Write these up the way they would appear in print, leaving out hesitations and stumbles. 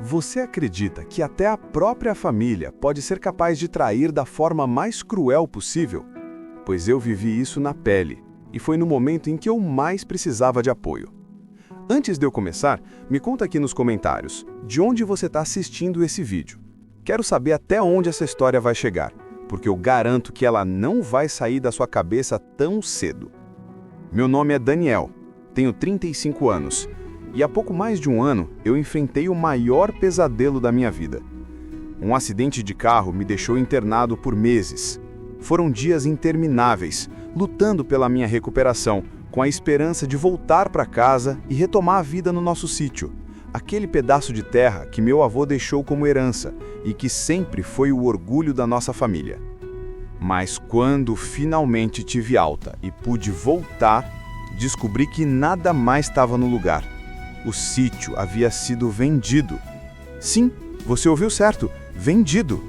Você acredita que até a própria família pode ser capaz de trair da forma mais cruel possível? Pois eu vivi isso na pele, e foi no momento em que eu mais precisava de apoio. Antes de eu começar, me conta aqui nos comentários, de onde você está assistindo esse vídeo. Quero saber até onde essa história vai chegar, porque eu garanto que ela não vai sair da sua cabeça tão cedo. Meu nome é Daniel, tenho 35 anos, e há pouco mais de um ano eu enfrentei o maior pesadelo da minha vida. Um acidente de carro me deixou internado por meses. Foram dias intermináveis, lutando pela minha recuperação, com a esperança de voltar para casa e retomar a vida no nosso sítio, aquele pedaço de terra que meu avô deixou como herança e que sempre foi o orgulho da nossa família. Mas quando finalmente tive alta e pude voltar, descobri que nada mais estava no lugar. O sítio havia sido vendido. Sim, você ouviu certo, vendido.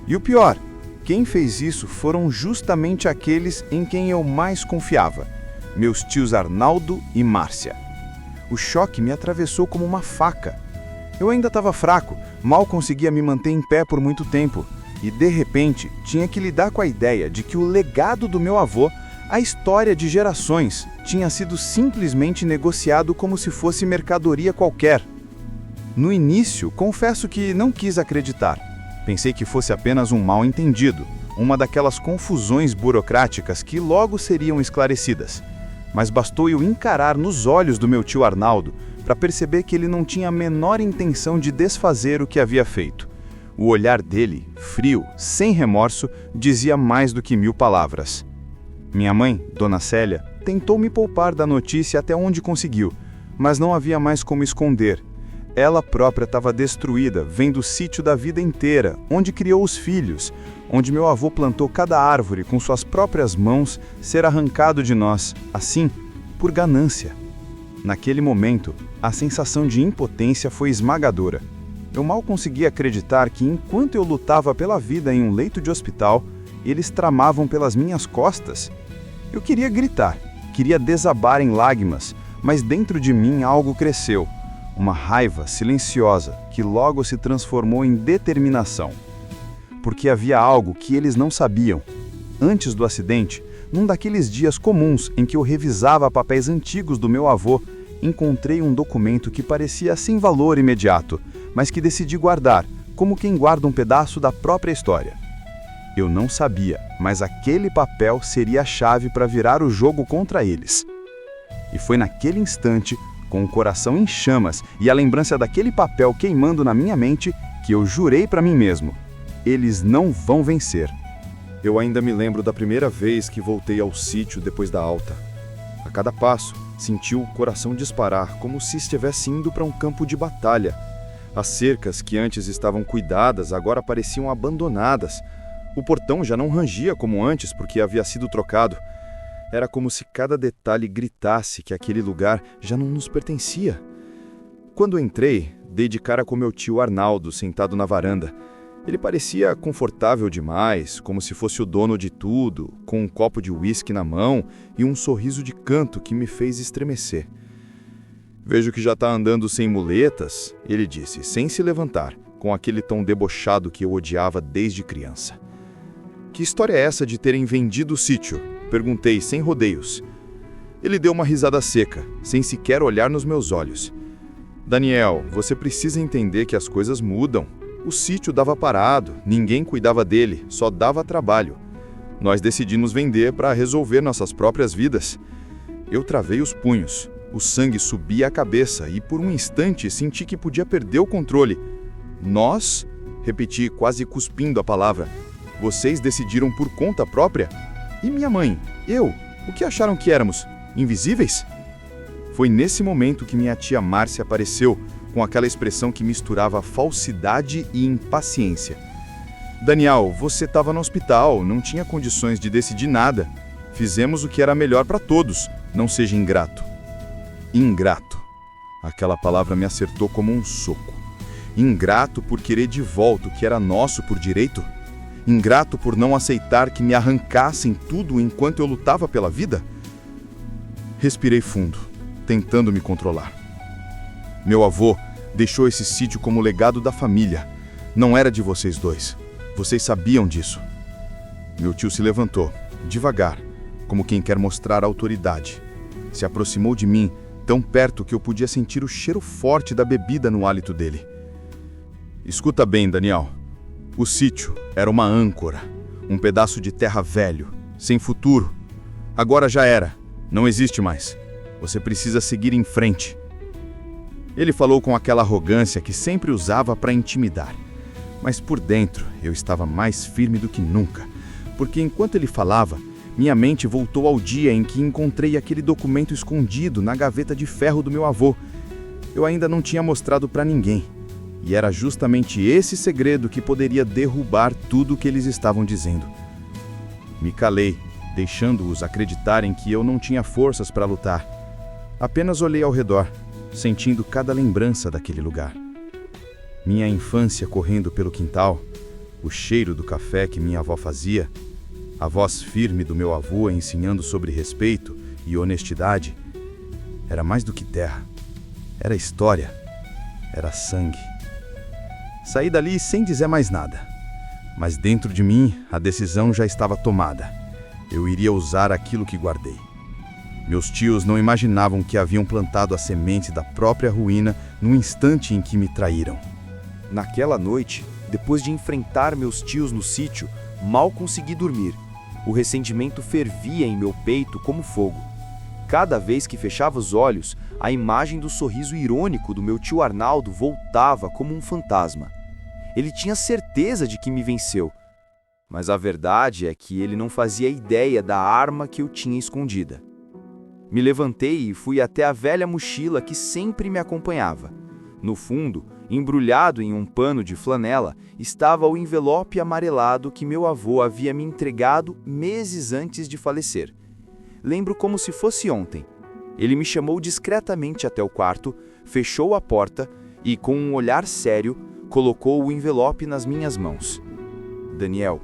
E o pior, quem fez isso foram justamente aqueles em quem eu mais confiava, meus tios Arnaldo e Márcia. O choque me atravessou como uma faca. Eu ainda estava fraco, mal conseguia me manter em pé por muito tempo, e de repente tinha que lidar com a ideia de que o legado do meu avô, a história de gerações, tinha sido simplesmente negociado como se fosse mercadoria qualquer. No início, confesso que não quis acreditar. Pensei que fosse apenas um mal-entendido, uma daquelas confusões burocráticas que logo seriam esclarecidas. Mas bastou eu encarar nos olhos do meu tio Arnaldo para perceber que ele não tinha a menor intenção de desfazer o que havia feito. O olhar dele, frio, sem remorso, dizia mais do que 1000 palavras. Minha mãe, Dona Célia, tentou me poupar da notícia até onde conseguiu, mas não havia mais como esconder. Ela própria estava destruída, vendo o sítio da vida inteira, onde criou os filhos, onde meu avô plantou cada árvore com suas próprias mãos, ser arrancado de nós, assim, por ganância. Naquele momento, a sensação de impotência foi esmagadora. Eu mal conseguia acreditar que, enquanto eu lutava pela vida em um leito de hospital, eles tramavam pelas minhas costas. Eu queria gritar, queria desabar em lágrimas, mas dentro de mim algo cresceu. Uma raiva silenciosa que logo se transformou em determinação. Porque havia algo que eles não sabiam. Antes do acidente, num daqueles dias comuns em que eu revisava papéis antigos do meu avô, encontrei um documento que parecia sem valor imediato, mas que decidi guardar, como quem guarda um pedaço da própria história. Eu não sabia, mas aquele papel seria a chave para virar o jogo contra eles. E foi naquele instante, com o coração em chamas e a lembrança daquele papel queimando na minha mente, que eu jurei para mim mesmo: eles não vão vencer. Eu ainda me lembro da primeira vez que voltei ao sítio depois da alta. A cada passo, senti o coração disparar, como se estivesse indo para um campo de batalha. As cercas que antes estavam cuidadas agora pareciam abandonadas. O portão já não rangia como antes porque havia sido trocado. Era como se cada detalhe gritasse que aquele lugar já não nos pertencia. Quando entrei, dei de cara com meu tio Arnaldo sentado na varanda. Ele parecia confortável demais, como se fosse o dono de tudo, com um copo de uísque na mão e um sorriso de canto que me fez estremecer. "Vejo que já está andando sem muletas", ele disse, sem se levantar, com aquele tom debochado que eu odiava desde criança. "Que história é essa de terem vendido o sítio?" Perguntei, sem rodeios. Ele deu uma risada seca, sem sequer olhar nos meus olhos. "Daniel, você precisa entender que as coisas mudam. O sítio dava parado, ninguém cuidava dele, só dava trabalho. Nós decidimos vender para resolver nossas próprias vidas." Eu travei os punhos. O sangue subia à cabeça e, por um instante, senti que podia perder o controle. "Nós?" repeti, quase cuspindo a palavra. "Vocês decidiram por conta própria? E minha mãe? Eu? O que acharam que éramos? Invisíveis?" Foi nesse momento que minha tia Márcia apareceu, com aquela expressão que misturava falsidade e impaciência. "Daniel, você estava no hospital, não tinha condições de decidir nada. Fizemos o que era melhor para todos, não seja ingrato." Ingrato. Aquela palavra me acertou como um soco. Ingrato por querer de volta o que era nosso por direito? Ingrato por não aceitar que me arrancassem tudo enquanto eu lutava pela vida? Respirei fundo, tentando me controlar. Meu avô, Deixou esse sítio como legado da família. Não era de vocês dois. Vocês sabiam disso. Meu tio se levantou, devagar, como quem quer mostrar autoridade. Se aproximou de mim, tão perto que eu podia sentir o cheiro forte da bebida no hálito dele. Escuta bem, Daniel. O sítio era uma âncora, um pedaço de terra velho, sem futuro. Agora já era, não existe mais. Você precisa seguir em frente. Ele falou com aquela arrogância que sempre usava para intimidar. Mas por dentro eu estava mais firme do que nunca, porque enquanto ele falava, minha mente voltou ao dia em que encontrei aquele documento escondido na gaveta de ferro do meu avô. Eu ainda não tinha mostrado para ninguém. E era justamente esse segredo que poderia derrubar tudo o que eles estavam dizendo. Me calei, deixando-os acreditarem que eu não tinha forças para lutar. Apenas olhei ao redor, sentindo cada lembrança daquele lugar. Minha infância correndo pelo quintal, o cheiro do café que minha avó fazia, a voz firme do meu avô ensinando sobre respeito e honestidade. Era mais do que terra, era história, era sangue. Saí dali sem dizer mais nada, mas dentro de mim a decisão já estava tomada. Eu iria usar aquilo que guardei. Meus tios não imaginavam que haviam plantado a semente da própria ruína no instante em que me traíram. Naquela noite, depois de enfrentar meus tios no sítio, mal consegui dormir. O ressentimento fervia em meu peito como fogo. Cada vez que fechava os olhos, a imagem do sorriso irônico do meu tio Arnaldo voltava como um fantasma. Ele tinha certeza de que me venceu, mas a verdade é que ele não fazia ideia da arma que eu tinha escondida. Me levantei e fui até a velha mochila que sempre me acompanhava. No fundo, embrulhado em um pano de flanela, estava o envelope amarelado que meu avô havia me entregado meses antes de falecer. Lembro como se fosse ontem. Ele me chamou discretamente até o quarto, fechou a porta e, com um olhar sério, colocou o envelope nas minhas mãos. Daniel,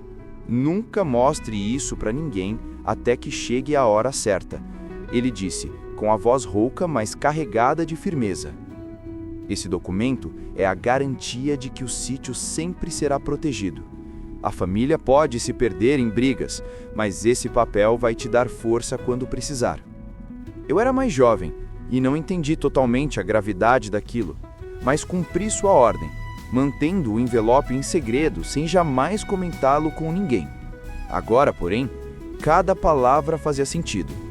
nunca mostre isso para ninguém até que chegue a hora certa, ele disse, com a voz rouca, mas carregada de firmeza. Esse documento é a garantia de que o sítio sempre será protegido. A família pode se perder em brigas, mas esse papel vai te dar força quando precisar. Eu era mais jovem e não entendi totalmente a gravidade daquilo, mas cumpri sua ordem, mantendo o envelope em segredo sem jamais comentá-lo com ninguém. Agora, porém, cada palavra fazia sentido.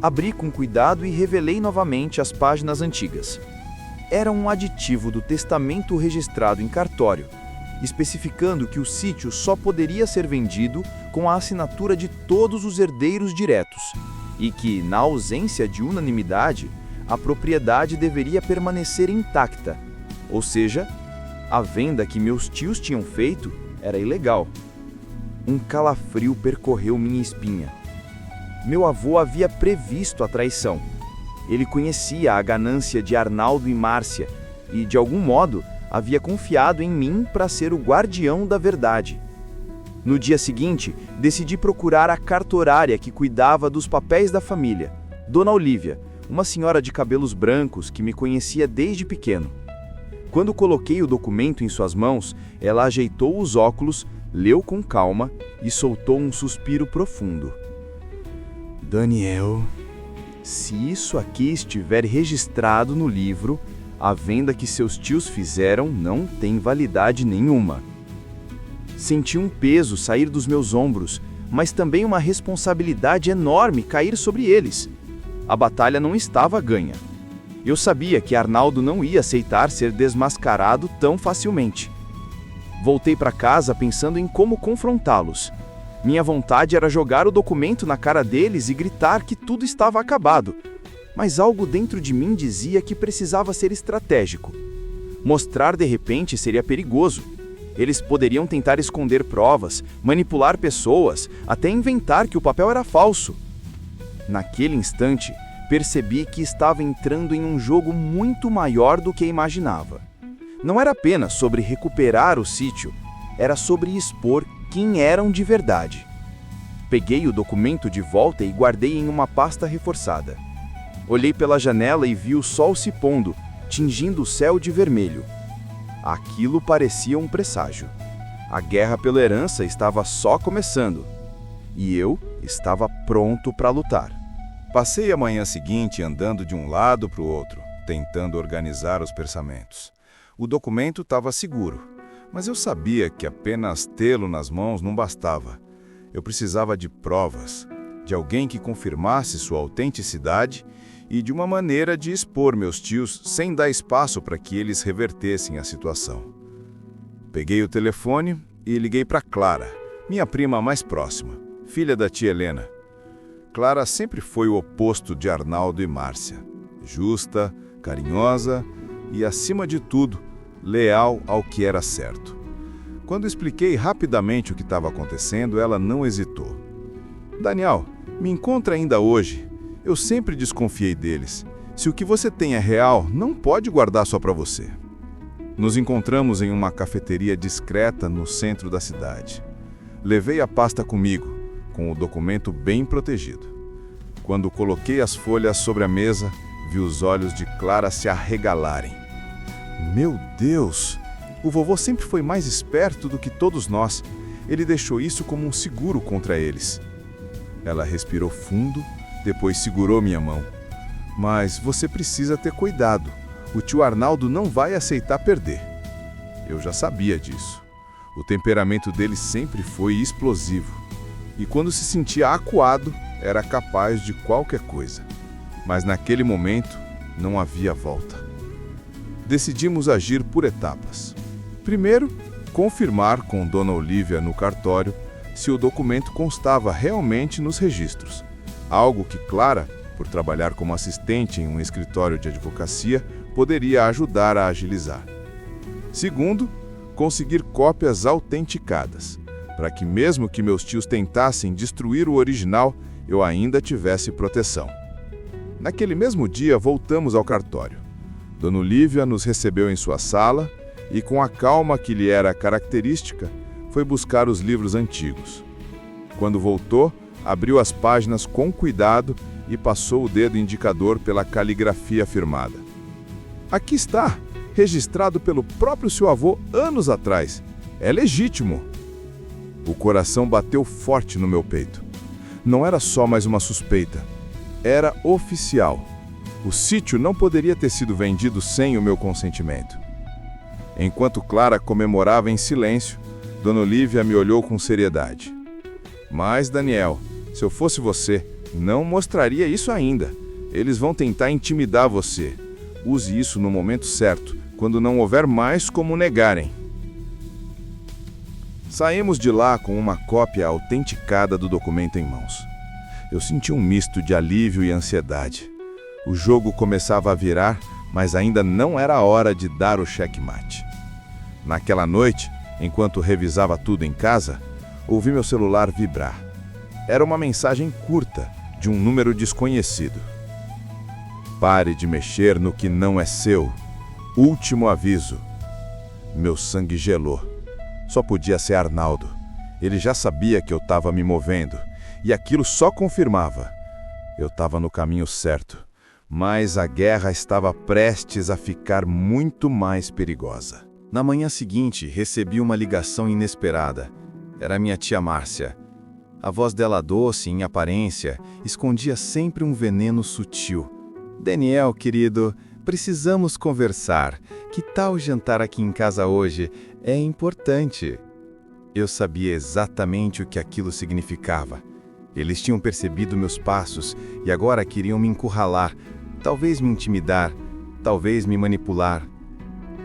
Abri com cuidado e revelei novamente as páginas antigas. Era um aditivo do testamento registrado em cartório, especificando que o sítio só poderia ser vendido com a assinatura de todos os herdeiros diretos e que, na ausência de unanimidade, a propriedade deveria permanecer intacta, ou seja, a venda que meus tios tinham feito era ilegal. Um calafrio percorreu minha espinha. Meu avô havia previsto a traição. Ele conhecia a ganância de Arnaldo e Márcia e, de algum modo, havia confiado em mim para ser o guardião da verdade. No dia seguinte, decidi procurar a cartorária que cuidava dos papéis da família, Dona Olívia, uma senhora de cabelos brancos que me conhecia desde pequeno. Quando coloquei o documento em suas mãos, ela ajeitou os óculos, leu com calma e soltou um suspiro profundo. Daniel, se isso aqui estiver registrado no livro, a venda que seus tios fizeram não tem validade nenhuma. Senti um peso sair dos meus ombros, mas também uma responsabilidade enorme cair sobre eles. A batalha não estava ganha. Eu sabia que Arnaldo não ia aceitar ser desmascarado tão facilmente. Voltei para casa pensando em como confrontá-los. Minha vontade era jogar o documento na cara deles e gritar que tudo estava acabado. Mas algo dentro de mim dizia que precisava ser estratégico. Mostrar de repente seria perigoso. Eles poderiam tentar esconder provas, manipular pessoas, até inventar que o papel era falso. Naquele instante, percebi que estava entrando em um jogo muito maior do que imaginava. Não era apenas sobre recuperar o sítio, era sobre expor quem eram de verdade. Peguei o documento de volta e guardei em uma pasta reforçada. Olhei pela janela e vi o sol se pondo, tingindo o céu de vermelho. Aquilo parecia um presságio. A guerra pela herança estava só começando. E eu estava pronto para lutar. Passei a manhã seguinte andando de um lado para o outro, tentando organizar os pensamentos. O documento estava seguro, mas eu sabia que apenas tê-lo nas mãos não bastava. Eu precisava de provas, de alguém que confirmasse sua autenticidade e de uma maneira de expor meus tios sem dar espaço para que eles revertessem a situação. Peguei o telefone e liguei para Clara, minha prima mais próxima, filha da tia Helena. Clara sempre foi o oposto de Arnaldo e Márcia. Justa, carinhosa e, acima de tudo, leal ao que era certo. Quando expliquei rapidamente o que estava acontecendo, ela não hesitou. Daniel, me encontra ainda hoje. Eu sempre desconfiei deles. Se o que você tem é real, não pode guardar só para você. Nos encontramos em uma cafeteria discreta no centro da cidade. Levei a pasta comigo, com o documento bem protegido. Quando coloquei as folhas sobre a mesa, vi os olhos de Clara se arregalarem. Meu Deus! O vovô sempre foi mais esperto do que todos nós. Ele deixou isso como um seguro contra eles. Ela respirou fundo, depois segurou minha mão. Mas você precisa ter cuidado. O tio Arnaldo não vai aceitar perder. Eu já sabia disso. O temperamento dele sempre foi explosivo. E quando se sentia acuado, era capaz de qualquer coisa. Mas naquele momento, não havia volta. Decidimos agir por etapas. Primeiro, confirmar com Dona Olívia no cartório se o documento constava realmente nos registros. Algo que Clara, por trabalhar como assistente em um escritório de advocacia, poderia ajudar a agilizar. Segundo, conseguir cópias autenticadas, para que mesmo que meus tios tentassem destruir o original, eu ainda tivesse proteção. Naquele mesmo dia, voltamos ao cartório. Dona Olívia nos recebeu em sua sala e, com a calma que lhe era característica, foi buscar os livros antigos. Quando voltou, abriu as páginas com cuidado e passou o dedo indicador pela caligrafia firmada. Aqui está, registrado pelo próprio seu avô anos atrás. É legítimo. O coração bateu forte no meu peito. Não era só mais uma suspeita. Era oficial. O sítio não poderia ter sido vendido sem o meu consentimento. Enquanto Clara comemorava em silêncio, Dona Olívia me olhou com seriedade. Mas, Daniel, se eu fosse você, não mostraria isso ainda. Eles vão tentar intimidar você. Use isso no momento certo, quando não houver mais como negarem. Saímos de lá com uma cópia autenticada do documento em mãos. Eu senti um misto de alívio e ansiedade. O jogo começava a virar, mas ainda não era a hora de dar o checkmate. Naquela noite, enquanto revisava tudo em casa, ouvi meu celular vibrar. Era uma mensagem curta, de um número desconhecido. Pare de mexer no que não é seu. Último aviso. Meu sangue gelou. Só podia ser Arnaldo. Ele já sabia que eu estava me movendo, e aquilo só confirmava. Eu estava no caminho certo, mas a guerra estava prestes a ficar muito mais perigosa. Na manhã seguinte, recebi uma ligação inesperada. Era minha tia Márcia. A voz dela doce, em aparência, escondia sempre um veneno sutil. Daniel, querido, precisamos conversar. Que tal jantar aqui em casa hoje? É importante. Eu sabia exatamente o que aquilo significava. Eles tinham percebido meus passos e agora queriam me encurralar, talvez me intimidar, talvez me manipular.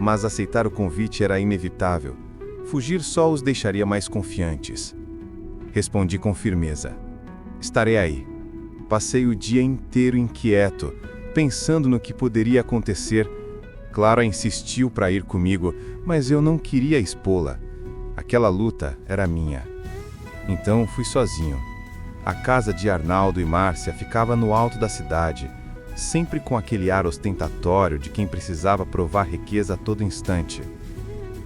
Mas aceitar o convite era inevitável. Fugir só os deixaria mais confiantes. Respondi com firmeza. Estarei aí. Passei o dia inteiro inquieto, pensando no que poderia acontecer. Clara insistiu para ir comigo, mas eu não queria expô-la. Aquela luta era minha. Então fui sozinho. A casa de Arnaldo e Márcia ficava no alto da cidade, sempre com aquele ar ostentatório de quem precisava provar riqueza a todo instante.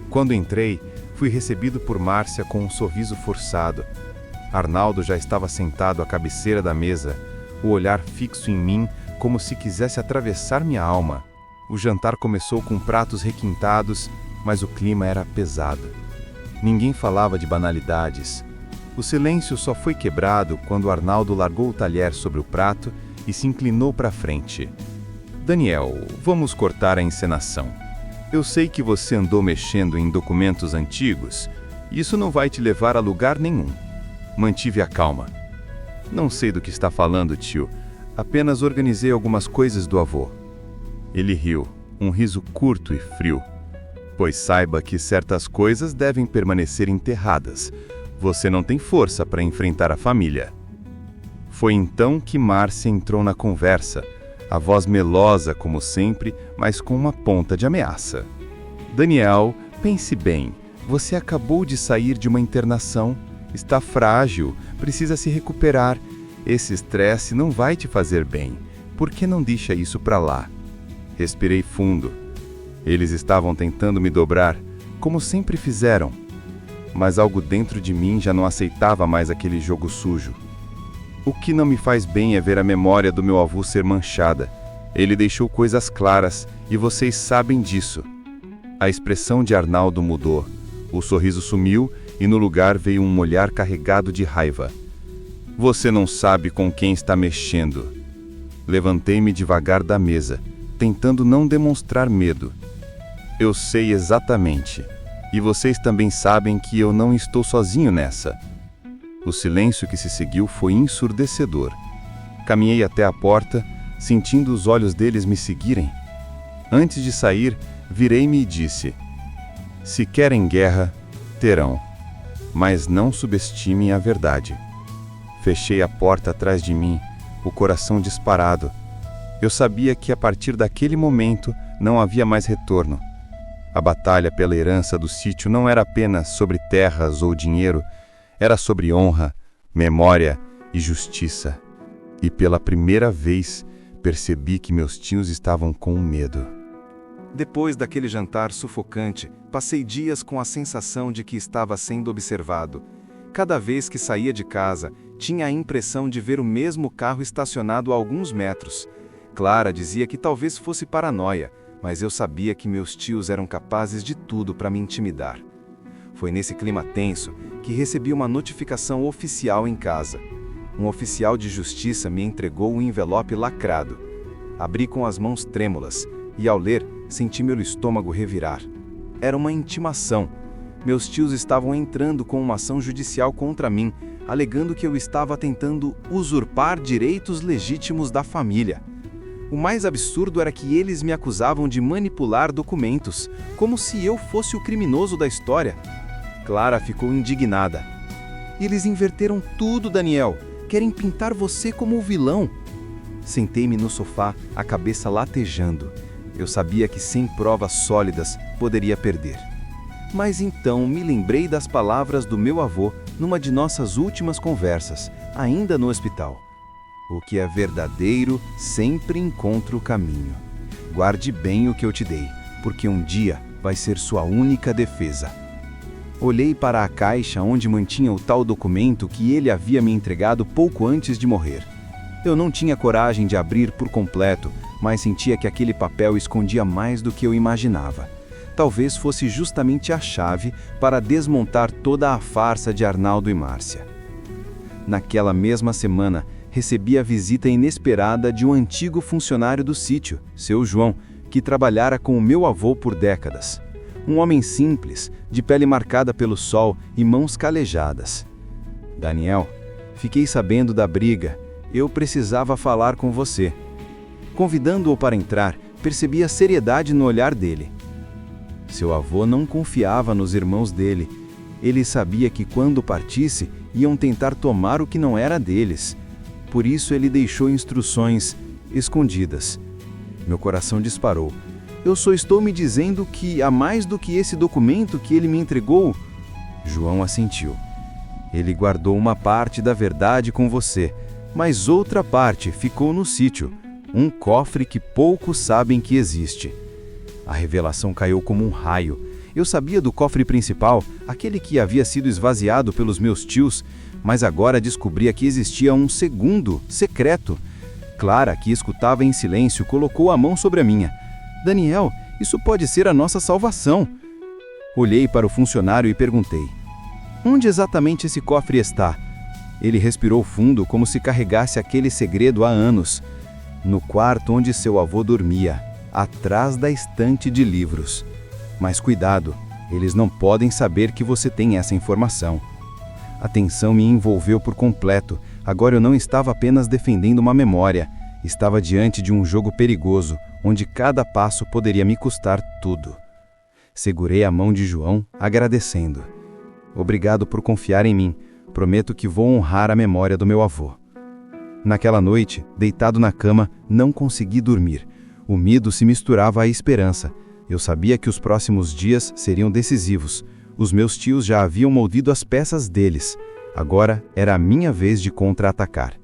Quando entrei, fui recebido por Márcia com um sorriso forçado. Arnaldo já estava sentado à cabeceira da mesa, o olhar fixo em mim como se quisesse atravessar minha alma. O jantar começou com pratos requintados, mas o clima era pesado. Ninguém falava de banalidades. O silêncio só foi quebrado quando Arnaldo largou o talher sobre o prato e se inclinou para frente. Daniel, vamos cortar a encenação. Eu sei que você andou mexendo em documentos antigos. Isso não vai te levar a lugar nenhum. Mantive a calma. Não sei do que está falando, tio. Apenas organizei algumas coisas do avô. Ele riu, um riso curto e frio. Pois saiba que certas coisas devem permanecer enterradas. Você não tem força para enfrentar a família. Foi então que Márcia entrou na conversa, a voz melosa como sempre, mas com uma ponta de ameaça. Daniel, pense bem, você acabou de sair de uma internação, está frágil, precisa se recuperar. Esse estresse não vai te fazer bem. Por que não deixa isso para lá? Respirei fundo. Eles estavam tentando me dobrar, como sempre fizeram. Mas algo dentro de mim já não aceitava mais aquele jogo sujo. O que não me faz bem é ver a memória do meu avô ser manchada. Ele deixou coisas claras, e vocês sabem disso. A expressão de Arnaldo mudou. O sorriso sumiu, e no lugar veio um olhar carregado de raiva. Você não sabe com quem está mexendo. Levantei-me devagar da mesa, tentando não demonstrar medo. Eu sei exatamente. E vocês também sabem que eu não estou sozinho nessa. O silêncio que se seguiu foi ensurdecedor. Caminhei até a porta, sentindo os olhos deles me seguirem. Antes de sair, virei-me e disse: se querem guerra, terão. Mas não subestimem a verdade. Fechei a porta atrás de mim, o coração disparado. Eu sabia que a partir daquele momento não havia mais retorno. A batalha pela herança do sítio não era apenas sobre terras ou dinheiro, era sobre honra, memória e justiça. E pela primeira vez, percebi que meus tios estavam com medo. Depois daquele jantar sufocante, passei dias com a sensação de que estava sendo observado. Cada vez que saía de casa, tinha a impressão de ver o mesmo carro estacionado a alguns metros. Clara dizia que talvez fosse paranoia, mas eu sabia que meus tios eram capazes de tudo para me intimidar. Foi nesse clima tenso que recebi uma notificação oficial em casa. Um oficial de justiça me entregou um envelope lacrado. Abri com as mãos trêmulas e, ao ler, senti meu estômago revirar. Era uma intimação. Meus tios estavam entrando com uma ação judicial contra mim, alegando que eu estava tentando usurpar direitos legítimos da família. O mais absurdo era que eles me acusavam de manipular documentos, como se eu fosse o criminoso da história. Clara ficou indignada. Eles inverteram tudo, Daniel. Querem pintar você como o vilão. Sentei-me no sofá, a cabeça latejando. Eu sabia que sem provas sólidas poderia perder. Mas então me lembrei das palavras do meu avô numa de nossas últimas conversas, ainda no hospital. O que é verdadeiro sempre encontra o caminho. Guarde bem o que eu te dei, porque um dia vai ser sua única defesa. Olhei para a caixa onde mantinha o tal documento que ele havia me entregado pouco antes de morrer. Eu não tinha coragem de abrir por completo, mas sentia que aquele papel escondia mais do que eu imaginava. Talvez fosse justamente a chave para desmontar toda a farsa de Arnaldo e Márcia. Naquela mesma semana, recebi a visita inesperada de um antigo funcionário do sítio, seu João, que trabalhara com o meu avô por décadas. Um homem simples, de pele marcada pelo sol e mãos calejadas. Daniel, fiquei sabendo da briga. Eu precisava falar com você. Convidando-o para entrar, percebi a seriedade no olhar dele. Seu avô não confiava nos irmãos dele. Ele sabia que quando partisse, iam tentar tomar o que não era deles. Por isso ele deixou instruções escondidas. Meu coração disparou. Eu só estou me dizendo que há mais do que esse documento que ele me entregou. João assentiu. Ele guardou uma parte da verdade com você, mas outra parte ficou no sítio, um cofre que poucos sabem que existe. A revelação caiu como um raio. Eu sabia do cofre principal, aquele que havia sido esvaziado pelos meus tios, mas agora descobria que existia um segundo, secreto. Clara, que escutava em silêncio, colocou a mão sobre a minha. Daniel, isso pode ser a nossa salvação. Olhei para o funcionário e perguntei: onde exatamente esse cofre está? Ele respirou fundo como se carregasse aquele segredo há anos. No quarto onde seu avô dormia, atrás da estante de livros. Mas cuidado, eles não podem saber que você tem essa informação. A tensão me envolveu por completo. Agora eu não estava apenas defendendo uma memória. Estava diante de um jogo perigoso, onde cada passo poderia me custar tudo. Segurei a mão de João, agradecendo. Obrigado por confiar em mim. Prometo que vou honrar a memória do meu avô. Naquela noite, deitado na cama, não consegui dormir. O medo se misturava à esperança. Eu sabia que os próximos dias seriam decisivos. Os meus tios já haviam movido as peças deles. Agora era a minha vez de contra-atacar.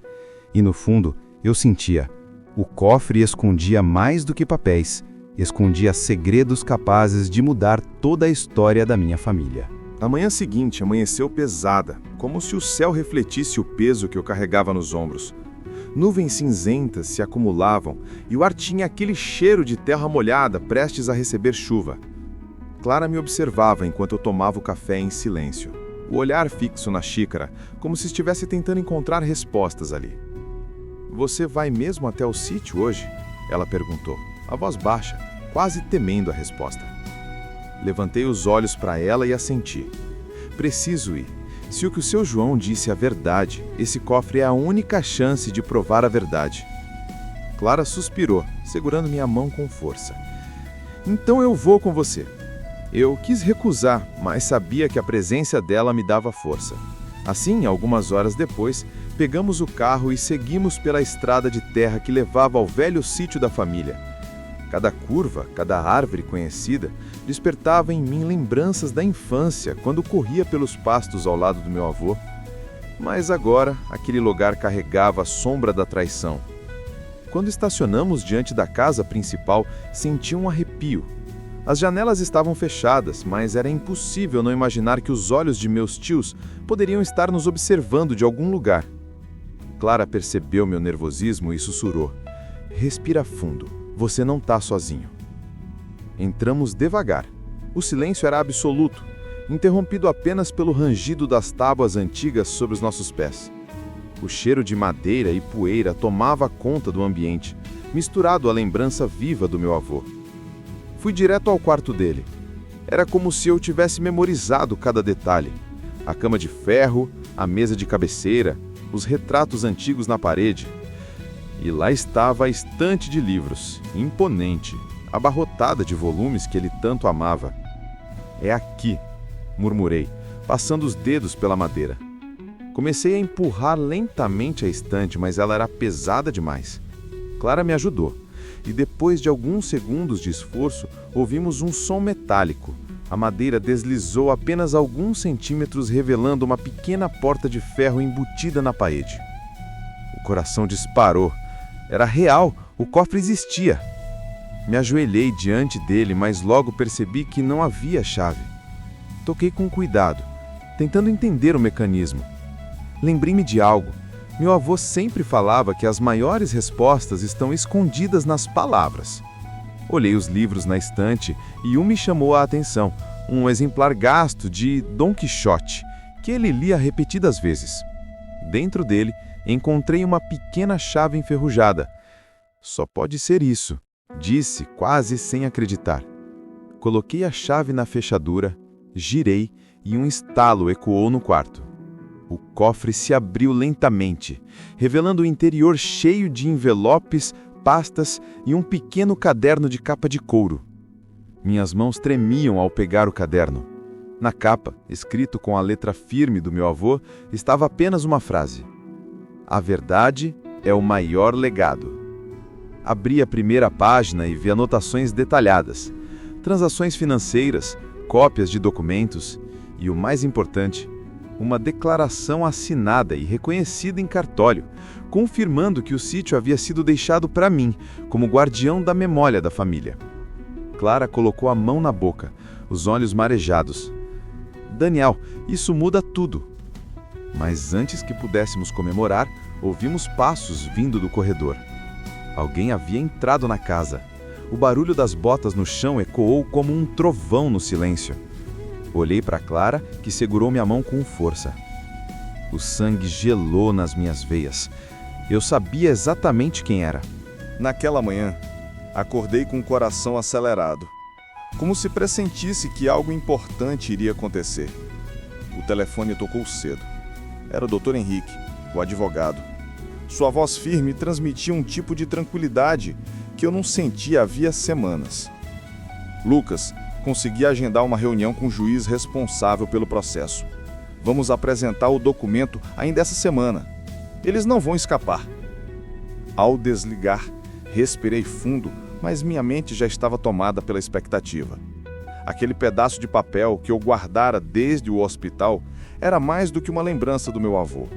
E no fundo, eu sentia. O cofre escondia mais do que papéis. Escondia segredos capazes de mudar toda a história da minha família. A manhã seguinte amanheceu pesada, como se o céu refletisse o peso que eu carregava nos ombros. Nuvens cinzentas se acumulavam e o ar tinha aquele cheiro de terra molhada prestes a receber chuva. Clara me observava enquanto eu tomava o café em silêncio, o olhar fixo na xícara, como se estivesse tentando encontrar respostas ali. "Você vai mesmo até o sítio hoje?" ela perguntou, a voz baixa, quase temendo a resposta. Levantei os olhos para ela e assenti. "Preciso ir. Se o que o seu João disse é verdade, esse cofre é a única chance de provar a verdade." Clara suspirou, segurando minha mão com força. "Então eu vou com você." Eu quis recusar, mas sabia que a presença dela me dava força. Assim, algumas horas depois, pegamos o carro e seguimos pela estrada de terra que levava ao velho sítio da família. Cada curva, cada árvore conhecida, despertava em mim lembranças da infância, quando corria pelos pastos ao lado do meu avô. Mas agora, aquele lugar carregava a sombra da traição. Quando estacionamos diante da casa principal, senti um arrepio. As janelas estavam fechadas, mas era impossível não imaginar que os olhos de meus tios poderiam estar nos observando de algum lugar. Clara percebeu meu nervosismo e sussurrou: "Respira fundo, você não está sozinho." Entramos devagar. O silêncio era absoluto, interrompido apenas pelo rangido das tábuas antigas sobre os nossos pés. O cheiro de madeira e poeira tomava conta do ambiente, misturado à lembrança viva do meu avô. Fui direto ao quarto dele. Era como se eu tivesse memorizado cada detalhe. A cama de ferro, a mesa de cabeceira, os retratos antigos na parede. E lá estava a estante de livros, imponente, abarrotada de volumes que ele tanto amava. "É aqui", murmurei, passando os dedos pela madeira. Comecei a empurrar lentamente a estante, mas ela era pesada demais. Clara me ajudou, e depois de alguns segundos de esforço, ouvimos um som metálico. A madeira deslizou apenas alguns centímetros, revelando uma pequena porta de ferro embutida na parede. O coração disparou. Era real, o cofre existia. Me ajoelhei diante dele, mas logo percebi que não havia chave. Toquei com cuidado, tentando entender o mecanismo. Lembrei-me de algo. Meu avô sempre falava que as maiores respostas estão escondidas nas palavras. Olhei os livros na estante e um me chamou a atenção, um exemplar gasto de Dom Quixote, que ele lia repetidas vezes. Dentro dele, encontrei uma pequena chave enferrujada. "Só pode ser isso", disse, quase sem acreditar. Coloquei a chave na fechadura, girei e um estalo ecoou no quarto. O cofre se abriu lentamente, revelando o interior cheio de envelopes, pastas e um pequeno caderno de capa de couro. Minhas mãos tremiam ao pegar o caderno. Na capa, escrito com a letra firme do meu avô, estava apenas uma frase: "A verdade é o maior legado." Abri a primeira página e vi anotações detalhadas, transações financeiras, cópias de documentos e, o mais importante, uma declaração assinada e reconhecida em cartório, confirmando que o sítio havia sido deixado para mim, como guardião da memória da família. Clara colocou a mão na boca, os olhos marejados. "Daniel, isso muda tudo." Mas antes que pudéssemos comemorar, ouvimos passos vindo do corredor. Alguém havia entrado na casa. O barulho das botas no chão ecoou como um trovão no silêncio. Olhei para Clara, que segurou minha mão com força. O sangue gelou nas minhas veias. Eu sabia exatamente quem era. Naquela manhã, acordei com o coração acelerado, como se pressentisse que algo importante iria acontecer. O telefone tocou cedo. Era o Dr. Henrique, o advogado. Sua voz firme transmitia um tipo de tranquilidade que eu não sentia havia semanas. Lucas, consegui agendar uma reunião com o juiz responsável pelo processo. Vamos apresentar o documento ainda essa semana. Eles não vão escapar. Ao desligar, respirei fundo, mas minha mente já estava tomada pela expectativa. Aquele pedaço de papel que eu guardara desde o hospital era mais do que uma lembrança do meu avô.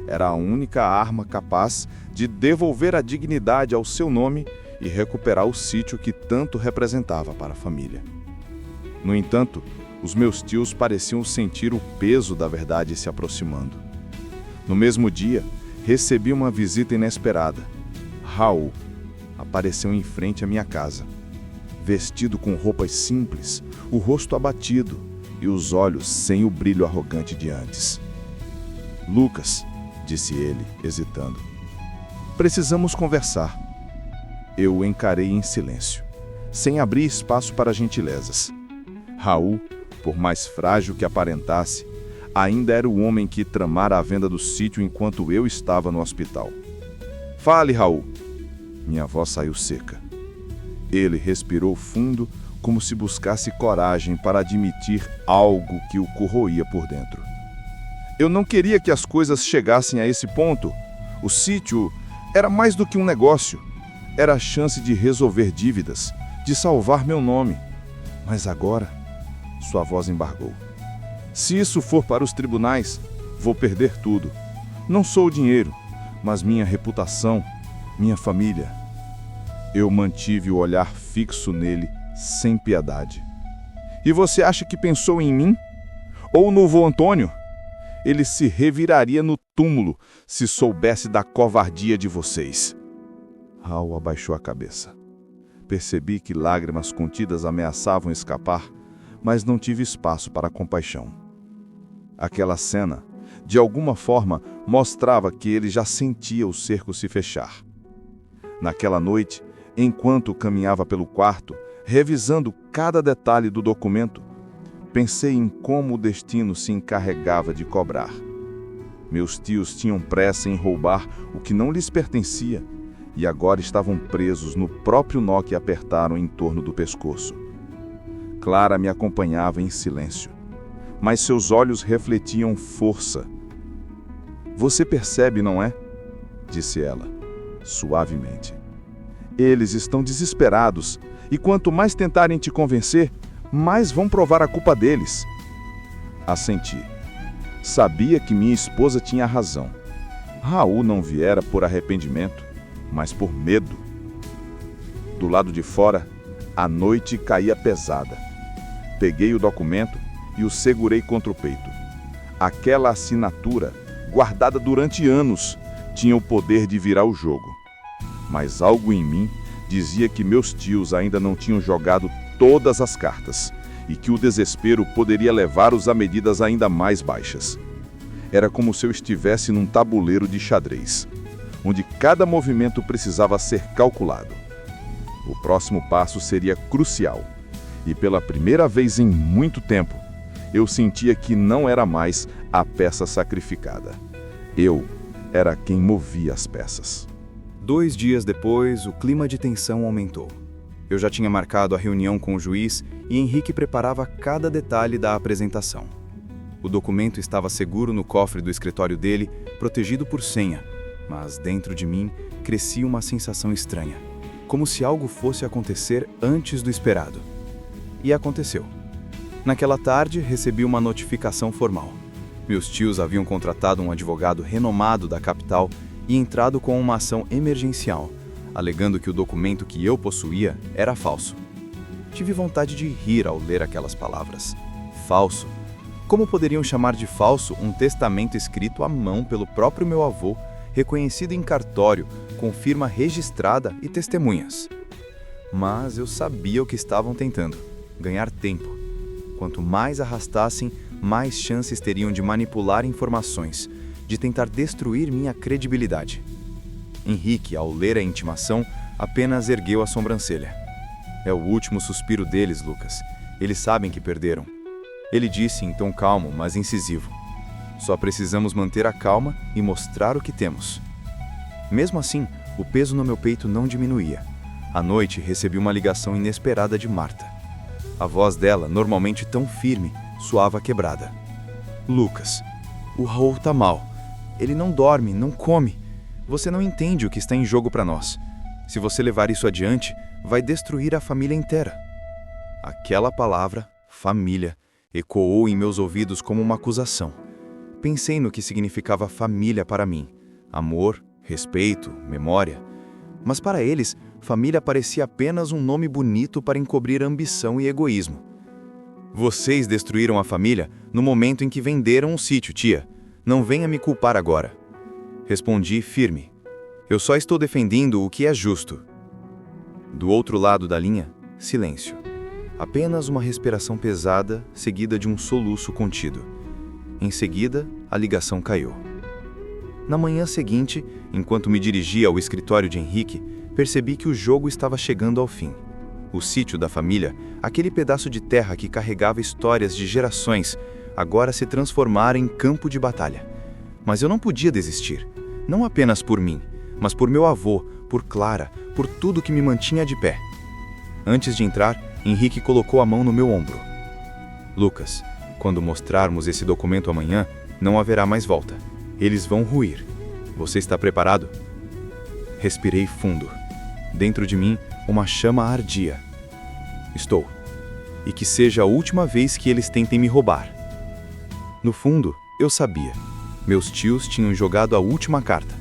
Era a única arma capaz de devolver a dignidade ao seu nome e recuperar o sítio que tanto representava para a família. No entanto, os meus tios pareciam sentir o peso da verdade se aproximando. No mesmo dia, recebi uma visita inesperada. Raul apareceu em frente à minha casa, vestido com roupas simples, o rosto abatido e os olhos sem o brilho arrogante de antes. "Lucas", disse ele, hesitando, "precisamos conversar." Eu o encarei em silêncio, sem abrir espaço para gentilezas. Raul, por mais frágil que aparentasse, ainda era o homem que tramara a venda do sítio enquanto eu estava no hospital. "Fale, Raul." Minha voz saiu seca. Ele respirou fundo, como se buscasse coragem para admitir algo que o corroía por dentro. "Eu não queria que as coisas chegassem a esse ponto. O sítio era mais do que um negócio. Era a chance de resolver dívidas, de salvar meu nome. Mas agora..." Sua voz embargou. "Se isso for para os tribunais, vou perder tudo. Não só o dinheiro, mas minha reputação, minha família." Eu mantive o olhar fixo nele, sem piedade. "E você acha que pensou em mim? Ou no vô Antônio? Ele se reviraria no túmulo se soubesse da covardia de vocês." Raul abaixou a cabeça. Percebi que lágrimas contidas ameaçavam escapar, mas não tive espaço para compaixão. Aquela cena, de alguma forma, mostrava que ele já sentia o cerco se fechar. Naquela noite, enquanto caminhava pelo quarto, revisando cada detalhe do documento, pensei em como o destino se encarregava de cobrar. Meus tios tinham pressa em roubar o que não lhes pertencia e agora estavam presos no próprio nó que apertaram em torno do pescoço. Clara me acompanhava em silêncio, mas seus olhos refletiam força. "Você percebe, não é?" disse ela, suavemente. "Eles estão desesperados, e quanto mais tentarem te convencer, mais vão provar a culpa deles." Assenti. Sabia que minha esposa tinha razão. Raul não viera por arrependimento, mas por medo. Do lado de fora, a noite caía pesada. Peguei o documento e o segurei contra o peito. Aquela assinatura, guardada durante anos, tinha o poder de virar o jogo. Mas algo em mim dizia que meus tios ainda não tinham jogado todas as cartas e que o desespero poderia levá-los a medidas ainda mais baixas. Era como se eu estivesse num tabuleiro de xadrez, onde cada movimento precisava ser calculado. O próximo passo seria crucial, e pela primeira vez em muito tempo, eu sentia que não era mais a peça sacrificada. Eu era quem movia as peças. 2 dias depois, o clima de tensão aumentou. Eu já tinha marcado a reunião com o juiz e Henrique preparava cada detalhe da apresentação. O documento estava seguro no cofre do escritório dele, protegido por senha, mas dentro de mim crescia uma sensação estranha, como se algo fosse acontecer antes do esperado. E aconteceu. Naquela tarde, recebi uma notificação formal. Meus tios haviam contratado um advogado renomado da capital e entrado com uma ação emergencial, alegando que o documento que eu possuía era falso. Tive vontade de rir ao ler aquelas palavras. Falso. Como poderiam chamar de falso um testamento escrito à mão pelo próprio meu avô, reconhecido em cartório, com firma registrada e testemunhas? Mas eu sabia o que estavam tentando: ganhar tempo. Quanto mais arrastassem, mais chances teriam de manipular informações, de tentar destruir minha credibilidade. Henrique, ao ler a intimação, apenas ergueu a sobrancelha. É o último suspiro deles, Lucas. Eles sabem que perderam. Ele disse em tom calmo, mas incisivo: só precisamos manter a calma e mostrar o que temos. Mesmo assim, o peso no meu peito não diminuía. À noite, recebi uma ligação inesperada de Marta. A voz dela, normalmente tão firme, soava quebrada. Lucas, o Raul tá mal. Ele não dorme, não come. Você não entende o que está em jogo para nós. Se você levar isso adiante, vai destruir a família inteira. Aquela palavra, família, ecoou em meus ouvidos como uma acusação. Pensei no que significava família para mim: amor, respeito, memória. Mas para eles, família parecia apenas um nome bonito para encobrir ambição e egoísmo. Vocês destruíram a família no momento em que venderam o sítio, tia. Não venha me culpar agora. Respondi firme. Eu só estou defendendo o que é justo. Do outro lado da linha, silêncio. Apenas uma respiração pesada, seguida de um soluço contido. Em seguida, a ligação caiu. Na manhã seguinte, enquanto me dirigia ao escritório de Henrique, percebi que o jogo estava chegando ao fim. O sítio da família, aquele pedaço de terra que carregava histórias de gerações, agora se transformara em campo de batalha. Mas eu não podia desistir. Não apenas por mim, mas por meu avô, por Clara, por tudo que me mantinha de pé. Antes de entrar, Henrique colocou a mão no meu ombro. Lucas, quando mostrarmos esse documento amanhã, não haverá mais volta. Eles vão ruir. Você está preparado? Respirei fundo. Dentro de mim, uma chama ardia. Estou. E que seja a última vez que eles tentem me roubar. No fundo, eu sabia. Meus tios tinham jogado a última carta,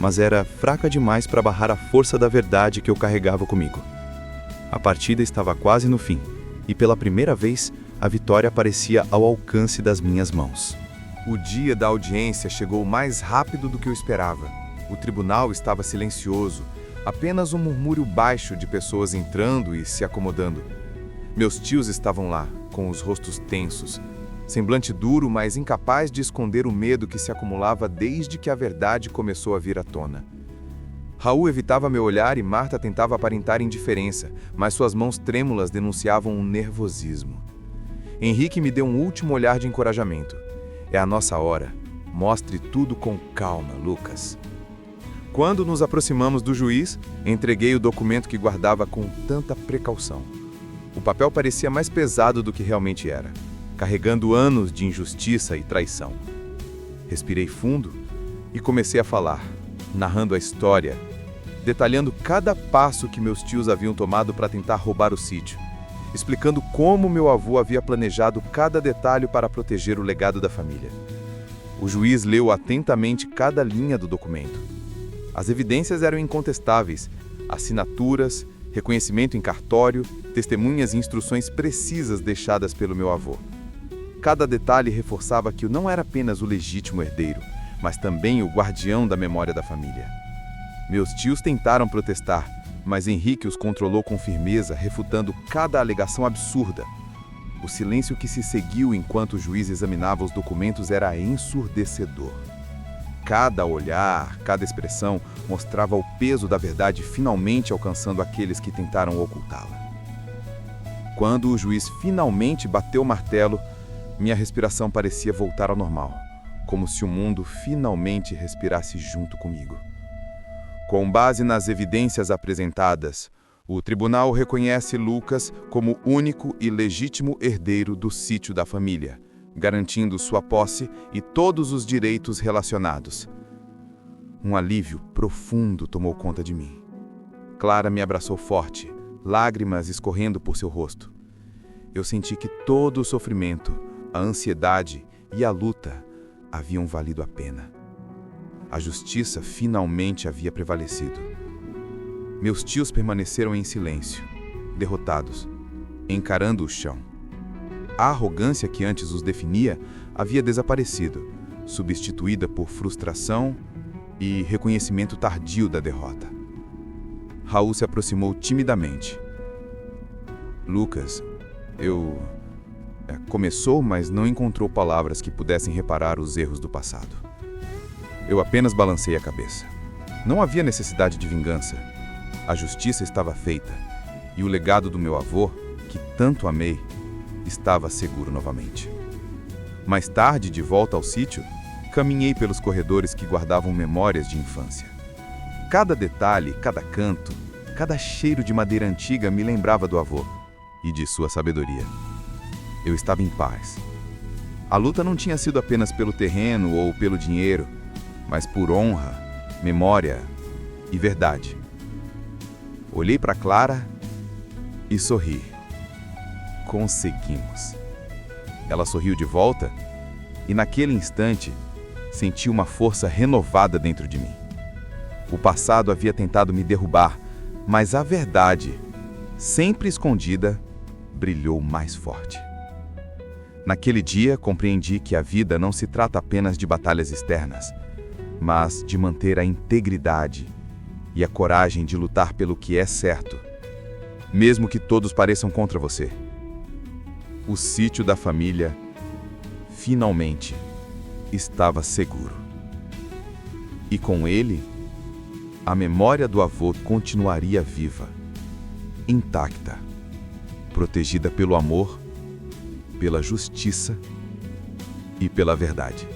mas era fraca demais para barrar a força da verdade que eu carregava comigo. A partida estava quase no fim, e pela primeira vez, a vitória parecia ao alcance das minhas mãos. O dia da audiência chegou mais rápido do que eu esperava. O tribunal estava silencioso, apenas um murmúrio baixo de pessoas entrando e se acomodando. Meus tios estavam lá, com os rostos tensos, semblante duro, mas incapaz de esconder o medo que se acumulava desde que a verdade começou a vir à tona. Raul evitava meu olhar e Marta tentava aparentar indiferença, mas suas mãos trêmulas denunciavam um nervosismo. Henrique me deu um último olhar de encorajamento. É a nossa hora. Mostre tudo com calma, Lucas. Quando nos aproximamos do juiz, entreguei o documento que guardava com tanta precaução. O papel parecia mais pesado do que realmente era, carregando anos de injustiça e traição. Respirei fundo e comecei a falar, narrando a história, detalhando cada passo que meus tios haviam tomado para tentar roubar o sítio, explicando como meu avô havia planejado cada detalhe para proteger o legado da família. O juiz leu atentamente cada linha do documento. As evidências eram incontestáveis: assinaturas, reconhecimento em cartório, testemunhas e instruções precisas deixadas pelo meu avô. Cada detalhe reforçava que eu não era apenas o legítimo herdeiro, mas também o guardião da memória da família. Meus tios tentaram protestar, mas Henrique os controlou com firmeza, refutando cada alegação absurda. O silêncio que se seguiu enquanto o juiz examinava os documentos era ensurdecedor. Cada olhar, cada expressão mostrava o peso da verdade finalmente alcançando aqueles que tentaram ocultá-la. Quando o juiz finalmente bateu o martelo, minha respiração parecia voltar ao normal, como se o mundo finalmente respirasse junto comigo. Com base nas evidências apresentadas, o tribunal reconhece Lucas como único e legítimo herdeiro do sítio da família, garantindo sua posse e todos os direitos relacionados. Um alívio profundo tomou conta de mim. Clara me abraçou forte, lágrimas escorrendo por seu rosto. Eu senti que todo o sofrimento, a ansiedade e a luta haviam valido a pena. A justiça finalmente havia prevalecido. Meus tios permaneceram em silêncio, derrotados, encarando o chão. A arrogância que antes os definia havia desaparecido, substituída por frustração e reconhecimento tardio da derrota. Raul se aproximou timidamente, Lucas, começou, mas não encontrou palavras que pudessem reparar os erros do passado. Eu apenas balancei a cabeça. Não havia necessidade de vingança. A justiça estava feita, e o legado do meu avô, que tanto amei, estava seguro novamente. Mais tarde, de volta ao sítio, caminhei pelos corredores que guardavam memórias de infância. Cada detalhe, cada canto, cada cheiro de madeira antiga me lembrava do avô e de sua sabedoria. Eu estava em paz. A luta não tinha sido apenas pelo terreno ou pelo dinheiro, mas por honra, memória e verdade. Olhei para Clara e sorri. Conseguimos. Ela sorriu de volta e, naquele instante, senti uma força renovada dentro de mim. O passado havia tentado me derrubar, mas a verdade, sempre escondida, brilhou mais forte. Naquele dia, compreendi que a vida não se trata apenas de batalhas externas, mas de manter a integridade e a coragem de lutar pelo que é certo, mesmo que todos pareçam contra você. O sítio da família, finalmente, estava seguro. E com ele, a memória do avô continuaria viva, intacta, protegida pelo amor, pela justiça e pela verdade.